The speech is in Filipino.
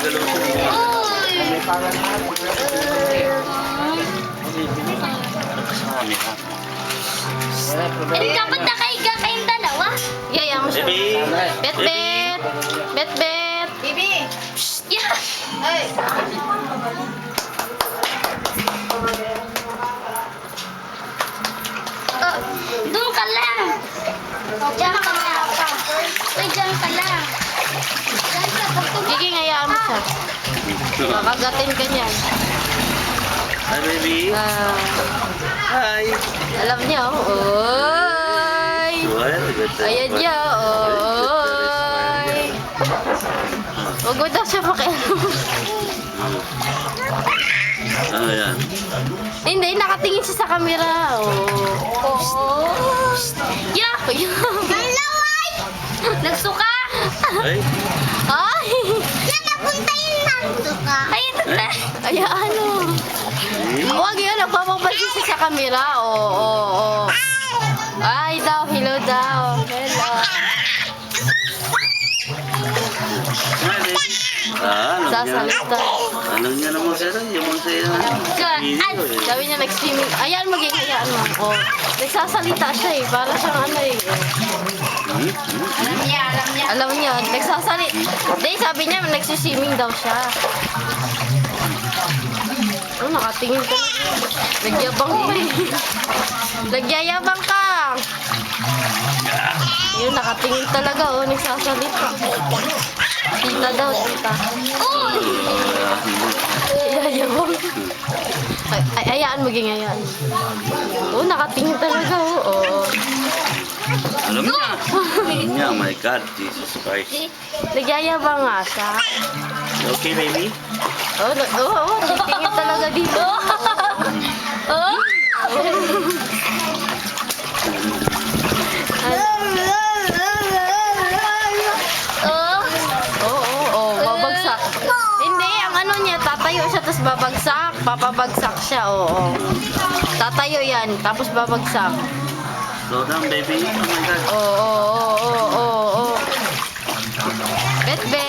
gumagalaw siya. Nakasami ha. Eh, dapat nakahiga kayong dalawa. Yaya mo siya. Baby! Bet-bet! Bet-bet! Bibi! Yeah! Ay! Doon ka lang! Diyan ka lang! Uy, diyan ka lang! Diyan ka, Sige, ngayaan mo siya. Makagatin ka niyan. Hi, baby! Ah, Hi! alam niya, oh. Oy! Well, good. Ayan niya, oy! Huwag mo daw siya pakialam. Ano yan? Hindi, nakatingin siya sa camera. Oh. Yeah! Nalaway! Nagsuka! Ay! Ay! Napunta yung nagsuka. Ay, na! Ay, ano? Huwag yun, nagpapapansin siya sa camera. Oo. Ay, daw, hello daw. Hello. Hi, baby! Ano niya? Sasalita. Ano niya naman sa'yo? Yung mga sa'yo. Video eh. Sabi niya nag-streaming. Ayan, maging hayaan mo. Oh. Nagsasalita siya eh. Para siyang ano eh. Alam niya, alam niya. Alam niya, nagsasalita. Hindi, sabi niya nagsiswimming daw siya. Oh, nakatingin ka. Nagyabang pa eh. Nagyayabang ka. Yun, nakatingin talaga. Oh, nagsasalita. Tita daw, tita. Nagyayabang. Ay, ayaan, maging ayaan. Oh, nakatingin talaga. Oh. Alam niya. Alam niya. Oh my God. Jesus Christ. Nagyayabang nga siya. You okay, baby? Titingin talaga dito. Babagsak. Hindi, ang ano niya, tatayo siya, tapos babagsak. Papabagsak siya, oo. Tatayo yan, tapos babagsak. Slow down, baby. Oh my God. Oo. Bet-bet.